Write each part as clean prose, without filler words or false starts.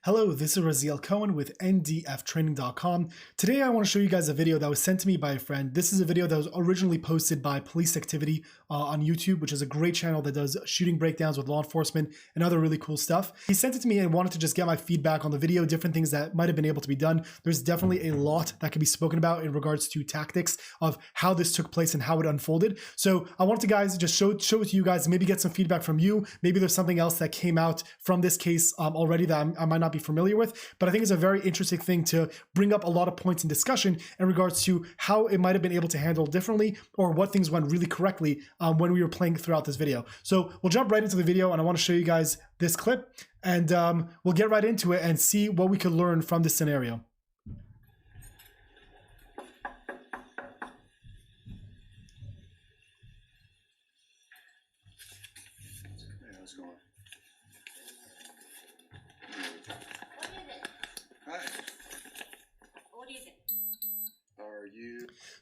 Hello, this is Raziel Cohen with ndftraining.com. Today I want to show you guys a video that was sent to me by a friend. This is a video that was originally posted by Police Activity on YouTube, which is a great channel that does shooting breakdowns with law enforcement and other really cool stuff. He sent it to me and wanted to just get my feedback on the video, different things that might have been able to be done. There's definitely a lot that can be spoken about in regards to tactics of how this took place and how it unfolded. So I wanted to guys just show it to you guys, maybe get some feedback from you. Maybe there's something else that came out from this case already that I might not be familiar with, but I think it's a very interesting thing to bring up a lot of points in discussion in regards to how it might have been able to handle differently or what things went really correctly when we were playing throughout this video. So we'll jump right into the video and I want to show you guys this clip and we'll get right into it and see what we could learn from this scenario.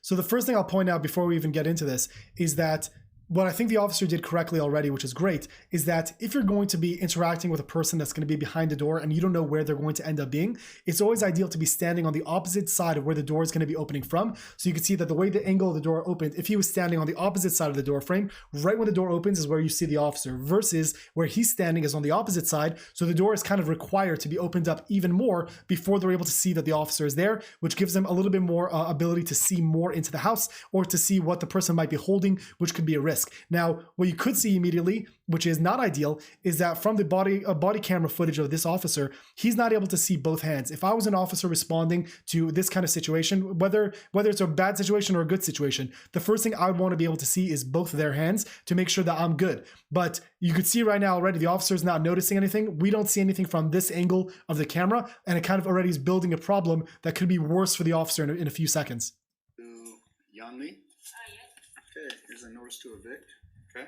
So the first thing I'll point out before we even get into this is that what I think the officer did correctly already, which is great, is that if you're going to be interacting with a person that's going to be behind the door and you don't know where they're going to end up being, it's always ideal to be standing on the opposite side of where the door is going to be opening from. So you can see that the way the angle of the door opened, if he was standing on the opposite side of the door frame, right when the door opens is where you see the officer, versus where he's standing is on the opposite side. So the door is kind of required to be opened up even more before they're able to see that the officer is there, which gives them a little bit more ability to see more into the house or to see what the person might be holding, which could be a risk. Now, what you could see immediately, which is not ideal, is that from the body camera footage of this officer, he's not able to see both hands. If I was an officer responding to this kind of situation, whether it's a bad situation or a good situation, the first thing I would want to be able to see is both their hands to make sure that I'm good. But you could see right now already the officer is not noticing anything. We don't see anything from this angle of the camera, and it kind of already is building a problem that could be worse for the officer in a few seconds. Yanli? Okay, here's a notice to evict. Okay.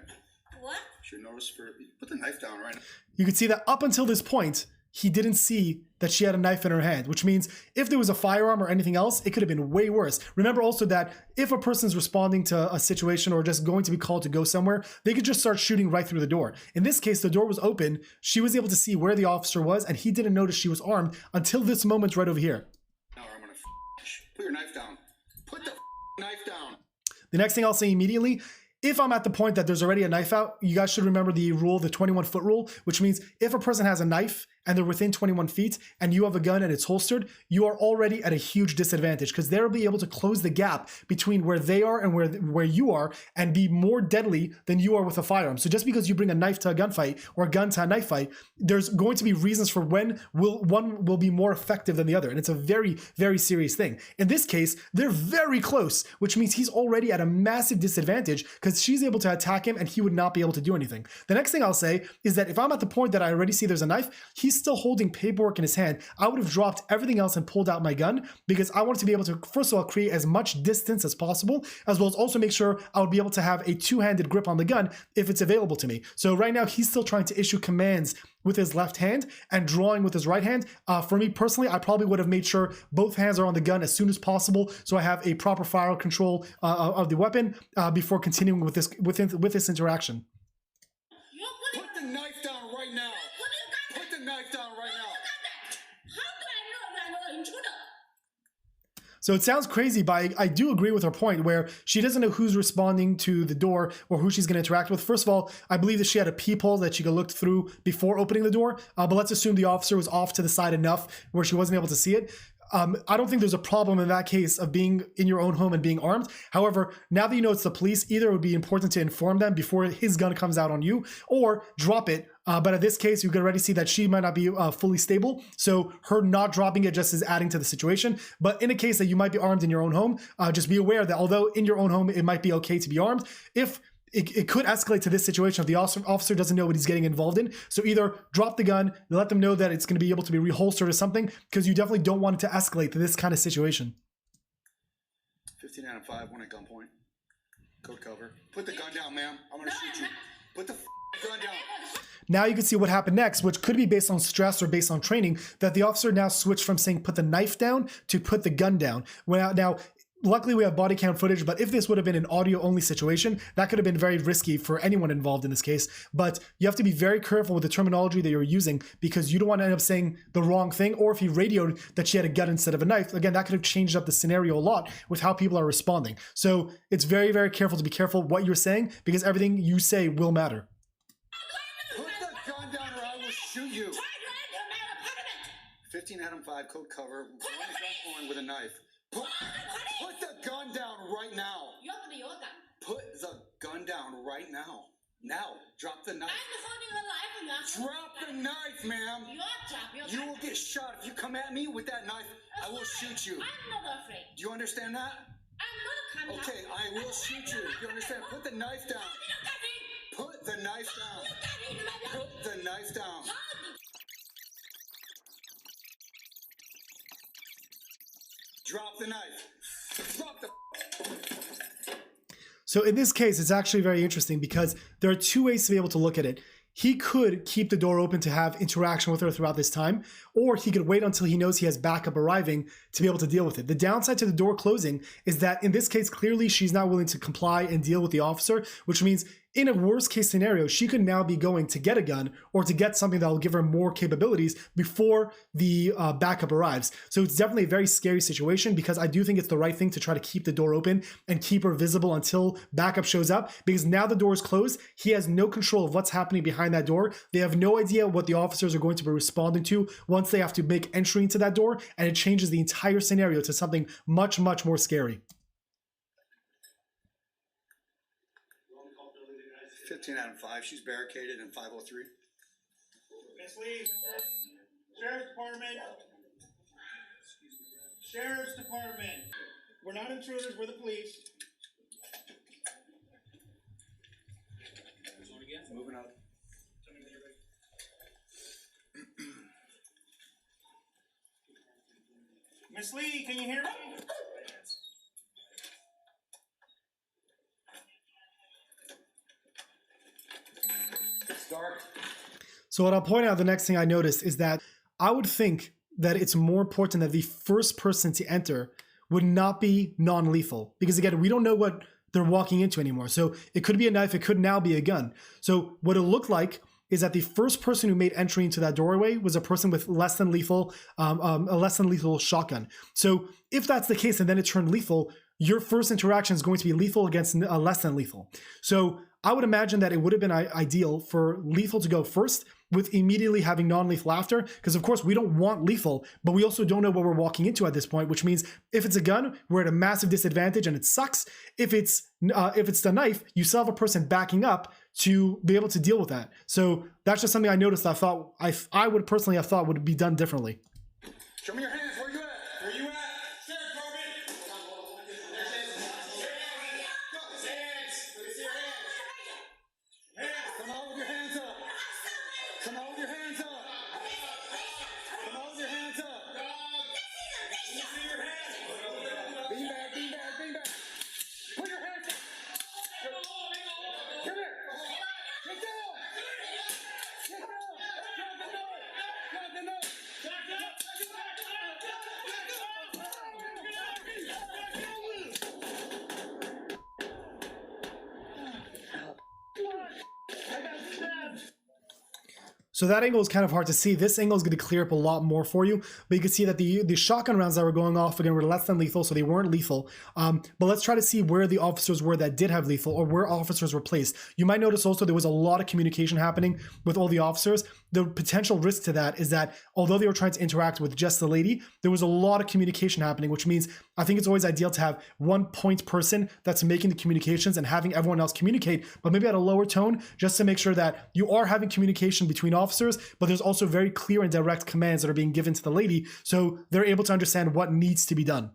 What? Should notice for put the knife down right now. You can see that up until this point, he didn't see that she had a knife in her hand, which means if there was a firearm or anything else, it could have been way worse. Remember also that if a person's responding to a situation or just going to be called to go somewhere, they could just start shooting right through the door. In this case, the door was open. She was able to see where the officer was, and he didn't notice she was armed until this moment right over here. Now I'm gonna put your knife down. Put the knife down. The next thing I'll say immediately, if I'm at the point that there's already a knife out, you guys should remember the rule, the 21-foot rule, which means if a person has a knife and they're within 21 feet and you have a gun and it's holstered, you are already at a huge disadvantage because they'll be able to close the gap between where they are and where you are and be more deadly than you are with a firearm. So just because you bring a knife to a gunfight or a gun to a knife fight, there's going to be reasons for when one will be more effective than the other. And it's a very, very serious thing. In this case, they're very close, which means he's already at a massive disadvantage because she's able to attack him and he would not be able to do anything. The next thing I'll say is that if I'm at the point that I already see there's a knife, he's still holding paperwork in his hand, I would have dropped everything else and pulled out my gun because I wanted to be able to, first of all, create as much distance as possible, as well as also make sure I would be able to have a two-handed grip on the gun if it's available to me. So right now he's still trying to issue commands with his left hand and drawing with his right hand. For me personally, I probably would have made sure both hands are on the gun as soon as possible so I have a proper fire control of the weapon before continuing with this interaction. Put the knife down right now. Put the knife down right now. So it sounds crazy, but I do agree with her point where she doesn't know who's responding to the door or who she's going to interact with. First of all, I believe that she had a peephole that she could look through before opening the door, but let's assume the officer was off to the side enough where she wasn't able to see it. I don't think there's a problem in that case of being in your own home and being armed. However, now that you know it's the police, either it would be important to inform them before his gun comes out on you or drop it. But in this case, you can already see that she might not be fully stable. So her not dropping it just is adding to the situation. But in a case that you might be armed in your own home, just be aware that although in your own home, it might be okay to be armed, if it could escalate to this situation if the officer doesn't know what he's getting involved in. So either drop the gun, let them know that it's going to be able to be reholstered or something, because you definitely don't want it to escalate to this kind of situation. 15 out of 5, one at gunpoint. Code cover. Put the gun down, ma'am. I'm going to shoot you. Put the gun down. Now you can see what happened next, which could be based on stress or based on training, that the officer now switched from saying put the knife down to put the gun down. Now luckily we have body cam footage, but if this would have been an audio only situation, that could have been very risky for anyone involved in this case. But you have to be very careful with the terminology that you're using, because you don't want to end up saying the wrong thing. Or if he radioed that she had a gun instead of a knife, again, that could have changed up the scenario a lot with how people are responding. So it's very, very careful to be careful what you're saying, because everything you say will matter. Put the gun down or I will shoot you. 15 Adam 5, code cover. One on with a knife. Put the gun down right now. Put the gun down right now. Now, drop the knife. Drop the knife, ma'am. You will get shot if you come at me with that knife. I will shoot you. I'm not afraid. Do you understand that? I'm not Okay, I will shoot you. You understand? Put the knife down. Put the knife down. Put the knife down. Drop the knife. Drop the. So in this case, it's actually very interesting, because there are two ways to be able to look at it. He could keep the door open to have interaction with her throughout this time, or he could wait until he knows he has backup arriving to be able to deal with it. The downside to the door closing is that in this case, clearly she's not willing to comply and deal with the officer, which means in a worst case scenario, she could now be going to get a gun or to get something that will give her more capabilities before the backup arrives. So it's definitely a very scary situation, because I do think it's the right thing to try to keep the door open and keep her visible until backup shows up, because now the door is closed. He has no control of what's happening behind that door. They have no idea what the officers are going to be responding to once they have to make entry into that door, and it changes the entire scenario to something much, much more scary. 15 Adam 5. She's barricaded in 503. Miss Lee, Sheriff's Department. Sheriff's Department. We're not intruders, we're the police. Moving up. Miss Lee, can you hear me? Start. So what I'll point out, the next thing I noticed is that I would think that it's more important that the first person to enter would not be non-lethal, because again, we don't know what they're walking into anymore. So it could be a knife, it could now be a gun. So what it looked like is that the first person who made entry into that doorway was a person with a less than lethal shotgun. So if that's the case and then it turned lethal, your first interaction is going to be lethal against less than lethal. So I would imagine that it would have been ideal for lethal to go first, with immediately having non-lethal after, because of course we don't want lethal, but we also don't know what we're walking into at this point, which means if it's a gun, we're at a massive disadvantage and it sucks. If it's the knife, you still have a person backing up to be able to deal with that. So that's just something I noticed that I thought I would personally have thought would be done differently. Show me your hands. Where you at? Where you at? Sheriff's Department. Come out with your hands up. Come out with your hands up. Come out with your hands up. Bean back, bean back, bean back. Put your hands up. Come here. Get down. Get down. Grab the knife. Grab the knife. So that angle is kind of hard to see. This angle is going to clear up a lot more for you, but you can see that the shotgun rounds that were going off again were less than lethal, so they weren't lethal. But let's try to see where the officers were that did have lethal, or where officers were placed. You might notice also there was a lot of communication happening with all the officers. The potential risk to that is that although they were trying to interact with just the lady, there was a lot of communication happening, which means I think it's always ideal to have one point person that's making the communications and having everyone else communicate, but maybe at a lower tone, just to make sure that you are having communication between officers, but there's also very clear and direct commands that are being given to the lady, so they're able to understand what needs to be done.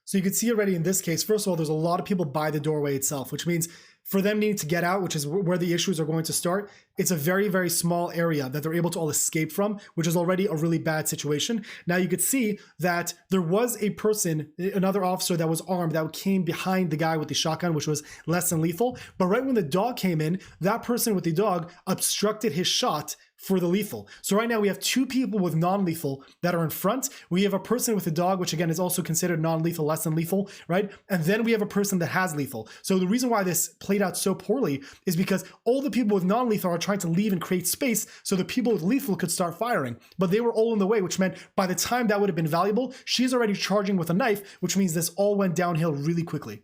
So you can see already in this case, first of all, there's a lot of people by the doorway itself, which means for them needing to get out, which is where the issues are going to start, it's a very, very small area that they're able to all escape from, which is already a really bad situation. Now you could see that there was a person, another officer that was armed, that came behind the guy with the shotgun, which was less than lethal. But right when the dog came in, that person with the dog obstructed his shot for the lethal. So right now we have two people with non-lethal that are in front. We have a person with a dog, which again is also considered non-lethal, less than lethal, right? And then we have a person that has lethal. So the reason why this played out so poorly is because all the people with non-lethal are trying to leave and create space so the people with lethal could start firing. But they were all in the way, which meant by the time that would have been valuable, she's already charging with a knife, which means this all went downhill really quickly.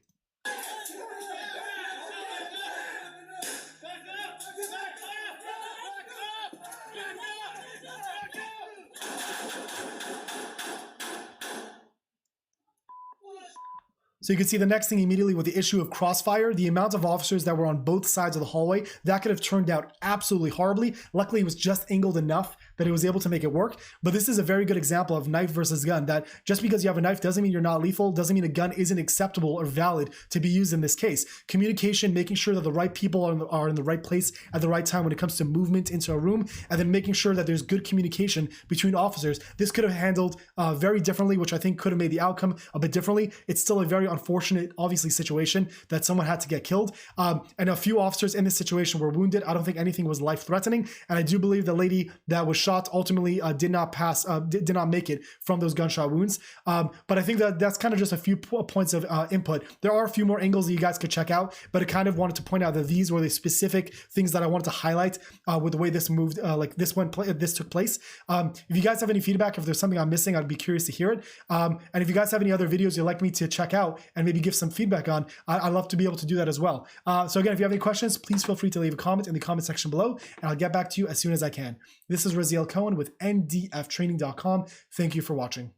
So you can see the next thing immediately with the issue of crossfire, the amount of officers that were on both sides of the hallway, that could have turned out absolutely horribly. Luckily, it was just angled enough that it was able to make it work. But this is a very good example of knife versus gun, that just because you have a knife doesn't mean you're not lethal, doesn't mean a gun isn't acceptable or valid to be used in this case. Communication, making sure that the right people are in the right place at the right time when it comes to movement into a room, and then making sure that there's good communication between officers. This could have handled very differently, which I think could have made the outcome a bit differently. It's still a very unfortunate, obviously, situation that someone had to get killed. And a few officers in this situation were wounded. I don't think anything was life-threatening. And I do believe the lady that was shot ultimately did not make it from those gunshot wounds. But I think that that's kind of just a few points of input. There are a few more angles that you guys could check out, but I kind of wanted to point out that these were the specific things that I wanted to highlight with the way this moved, this took place. If you guys have any feedback, if there's something I'm missing, I'd be curious to hear it. And if you guys have any other videos you'd like me to check out and maybe give some feedback on, I'd love to be able to do that as well. So again, if you have any questions, please feel free to leave a comment in the comment section below, and I'll get back to you as soon as I can. This is Raziel Cohen with ndftraining.com. Thank you for watching.